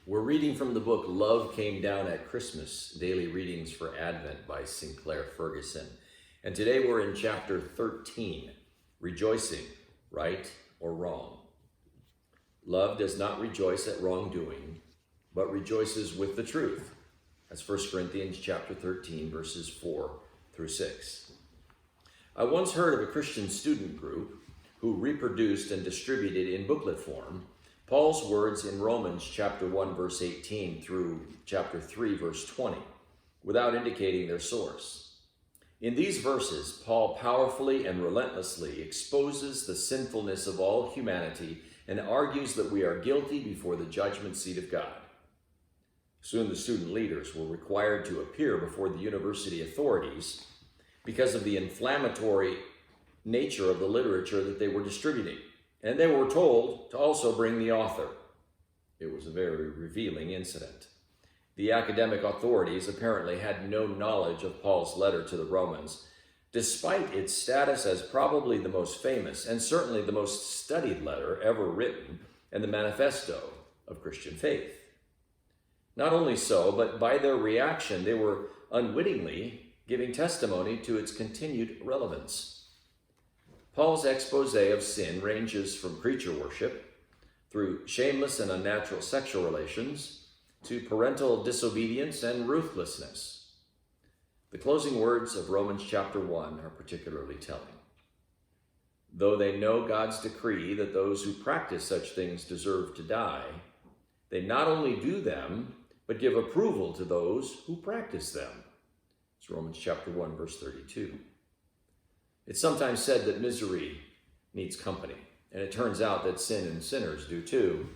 We're reading from the book Love Came Down at Christmas, Daily Readings for Advent by Sinclair Ferguson. And today we're in chapter 13, Rejoicing, Right or Wrong. Love does not rejoice at wrongdoing, but rejoices with the truth. That's 1 Corinthians chapter 13, verses 4 through 6. I once heard of a Christian student group who reproduced and distributed in booklet form Paul's words in Romans chapter 1, verse 18 through chapter 3, verse 20, without indicating their source. In these verses, Paul powerfully and relentlessly exposes the sinfulness of all humanity and argues that we are guilty before the judgment seat of God. Soon the student leaders were required to appear before the university authorities because of the inflammatory nature of the literature that they were distributing. And they were told to also bring the author. It was a very revealing incident. The academic authorities apparently had no knowledge of Paul's letter to the Romans, despite its status as probably the most famous and certainly the most studied letter ever written and the manifesto of Christian faith. Not only so, but by their reaction, they were unwittingly giving testimony to its continued relevance. Paul's expose of sin ranges from creature worship, through shameless and unnatural sexual relations, to parental disobedience and ruthlessness. The closing words of Romans chapter 1 are particularly telling. Though they know God's decree that those who practice such things deserve to die, they not only do them, but give approval to those who practice them. It's Romans chapter 1, verse 32. It's sometimes said that misery needs company, and it turns out that sin and sinners do too.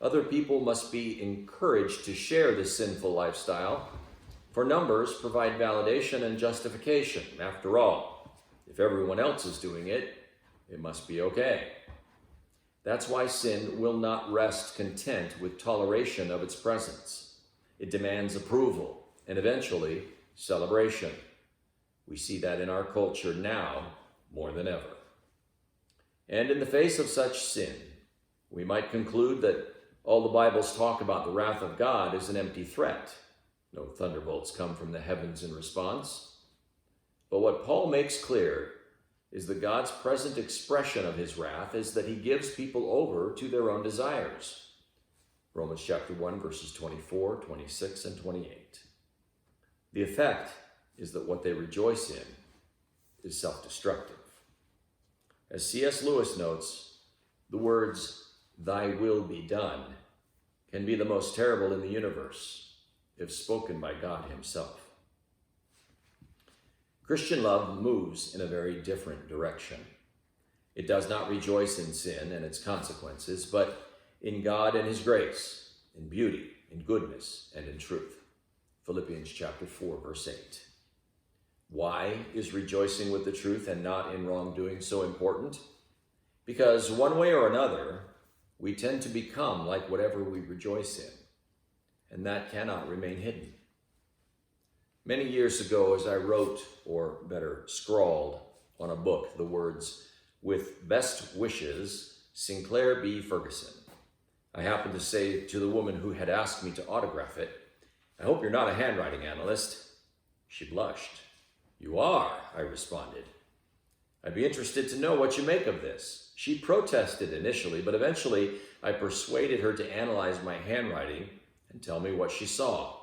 Other people must be encouraged to share this sinful lifestyle, for numbers provide validation and justification. After all, if everyone else is doing it, it must be okay. That's why sin will not rest content with toleration of its presence. It demands approval and eventually celebration. We see that in our culture now more than ever. And in the face of such sin, we might conclude that all the Bible's talk about the wrath of God is an empty threat. No thunderbolts come from the heavens in response. But what Paul makes clear is that God's present expression of his wrath is that he gives people over to their own desires. Romans chapter 1, verses 24, 26, and 28. The effect is that what they rejoice in is self-destructive. As C.S. Lewis notes, the words, "Thy will be done," can be the most terrible in the universe if spoken by God himself. Christian love moves in a very different direction. It does not rejoice in sin and its consequences, but in God and his grace, in beauty, in goodness, and in truth. Philippians chapter 4, verse 8. Why is rejoicing with the truth and not in wrongdoing so important? Because one way or another, we tend to become like whatever we rejoice in, and that cannot remain hidden. Many years ago, as I wrote, or better, scrawled on a book the words, "With best wishes, Sinclair B. Ferguson," I happened to say to the woman who had asked me to autograph it, "I hope you're not a handwriting analyst." She blushed. "You are," I responded. "I'd be interested to know what you make of this." She protested initially, but eventually I persuaded her to analyze my handwriting and tell me what she saw.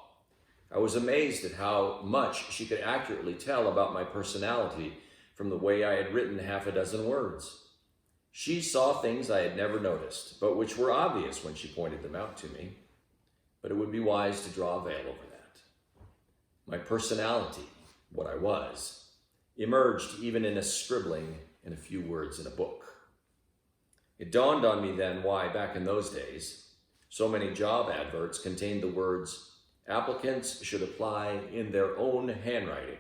I was amazed at how much she could accurately tell about my personality from the way I had written half a dozen words. She saw things I had never noticed, but which were obvious when she pointed them out to me. But it would be wise to draw a veil over that. My personality, what I was, emerged even in a scribbling in a few words in a book. It dawned on me then why, back in those days, so many job adverts contained the words, "Applicants should apply in their own handwriting."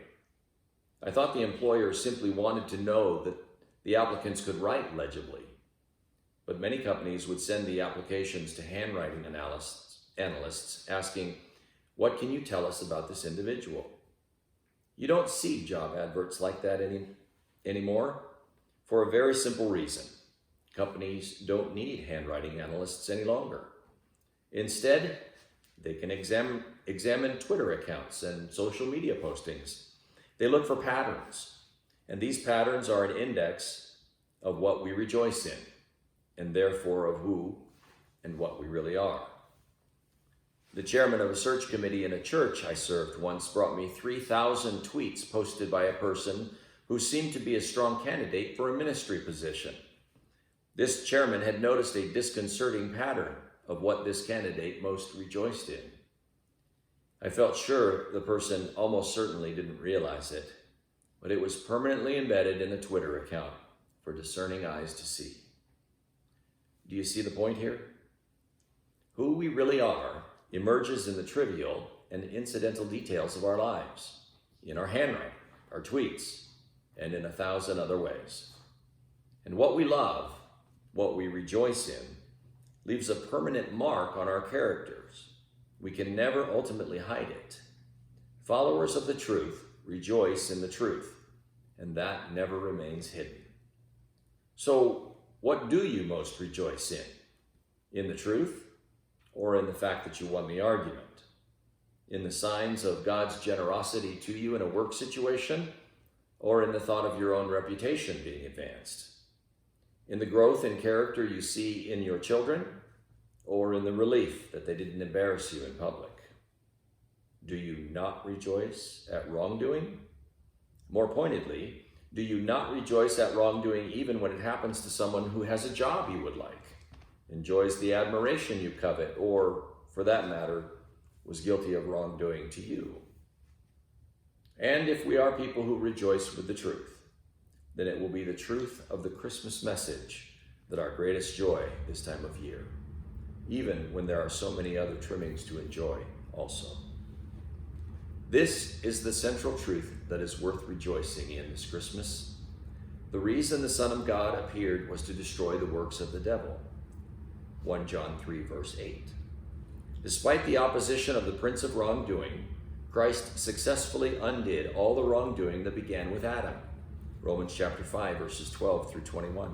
I thought the employers simply wanted to know that the applicants could write legibly. But many companies would send the applications to handwriting analysts asking, "What can you tell us about this individual?" You don't see job adverts like that anymore for a very simple reason. Companies don't need handwriting analysts any longer. Instead, they can examine Twitter accounts and social media postings. They look for patterns, and these patterns are an index of what we rejoice in, and therefore of who and what we really are. The chairman of a search committee in a church I served once brought me 3,000 tweets posted by a person who seemed to be a strong candidate for a ministry position. This chairman had noticed a disconcerting pattern of what this candidate most rejoiced in. I felt sure the person almost certainly didn't realize it, but it was permanently embedded in a Twitter account for discerning eyes to see. Do you see the point here? Who we really are emerges in the trivial and incidental details of our lives, in our handwriting, our tweets, and in 1,000 other ways. And what we love, what we rejoice in, leaves a permanent mark on our characters. We can never ultimately hide it. Followers of the truth rejoice in the truth, and that never remains hidden. So, what do you most rejoice in? In the truth, or in the fact that you won the argument? In the signs of God's generosity to you in a work situation, or in the thought of your own reputation being advanced? In the growth in character you see in your children, or in the relief that they didn't embarrass you in public? Do you not rejoice at wrongdoing? More pointedly, do you not rejoice at wrongdoing even when it happens to someone who has a job you would like, enjoys the admiration you covet, or, for that matter, was guilty of wrongdoing to you? And if we are people who rejoice with the truth, then it will be the truth of the Christmas message that our greatest joy this time of year, even when there are so many other trimmings to enjoy also. This is the central truth that is worth rejoicing in this Christmas. The reason the Son of God appeared was to destroy the works of the devil. 1 John 3, verse 8. Despite the opposition of the prince of wrongdoing, Christ successfully undid all the wrongdoing that began with Adam. Romans chapter 5, verses 12 through 21.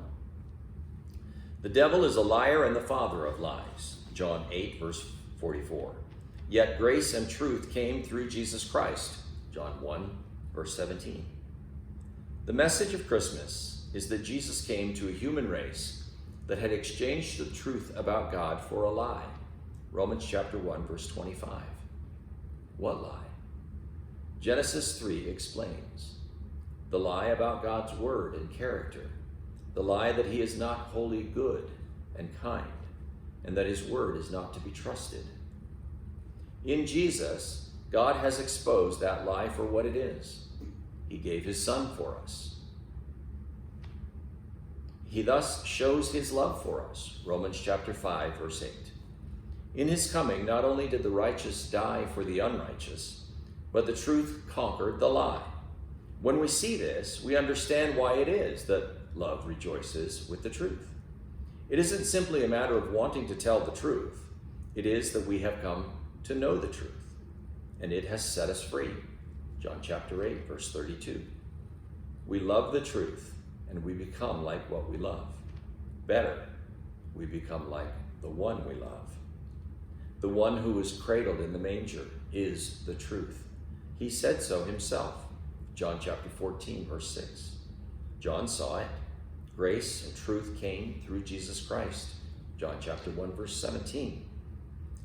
The devil is a liar and the father of lies. John 8, verse 44. Yet grace and truth came through Jesus Christ. John 1, verse 17. The message of Christmas is that Jesus came to a human race that had exchanged the truth about God for a lie. Romans chapter 1, verse 25. What lie? Genesis 3 explains. The lie about God's word and character. The lie that he is not wholly good and kind, and that his word is not to be trusted. In Jesus, God has exposed that lie for what it is. He gave his Son for us. He thus shows his love for us. Romans chapter 5, verse 8. In his coming, not only did the righteous die for the unrighteous, but the truth conquered the lie. When we see this, we understand why it is that love rejoices with the truth. It isn't simply a matter of wanting to tell the truth. It is that we have come to know the truth, and it has set us free. John chapter 8, verse 32. We love the truth, and we become like what we love. Better, we become like the one we love. The one who was cradled in the manger is the truth. He said so himself. John chapter 14, verse 6. John saw it. Grace and truth came through Jesus Christ. John chapter 1, verse 17.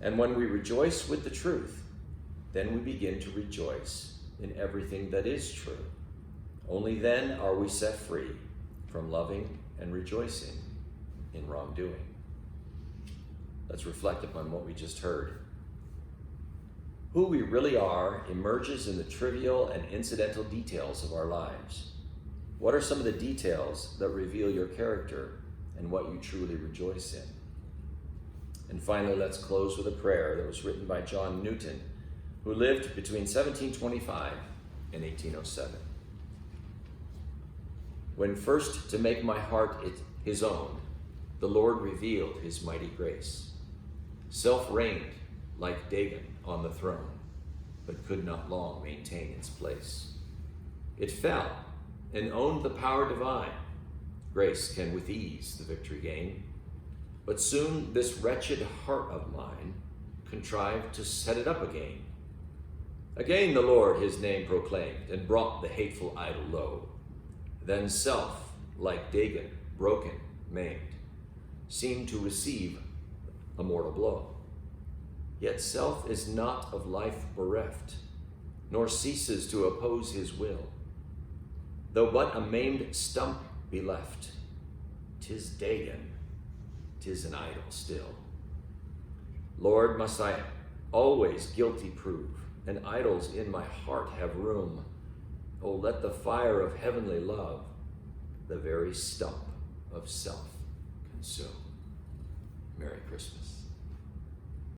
And when we rejoice with the truth, then we begin to rejoice in everything that is true. Only then are we set free from loving and rejoicing in wrongdoing. Let's reflect upon what we just heard. Who we really are emerges in the trivial and incidental details of our lives. What are some of the details that reveal your character and what you truly rejoice in? And finally, let's close with a prayer that was written by John Newton, who lived between 1725 and 1807. When first to make my heart his own, the Lord revealed his mighty grace. Self reigned like Dagon on the throne, but could not long maintain its place. It fell and owned the power divine. Grace can with ease the victory gain. But soon this wretched heart of mine contrived to set it up again. Again the Lord his name proclaimed, and brought the hateful idol low. Then self, like Dagon, broken, maimed, seemed to receive a mortal blow. Yet self is not of life bereft, nor ceases to oppose his will. Though but a maimed stump be left, 'tis Dagon, 'tis an idol still. Lord, must I always guilty prove, and idols in my heart have room? Oh, let the fire of heavenly love the very stump of self consume. Merry Christmas.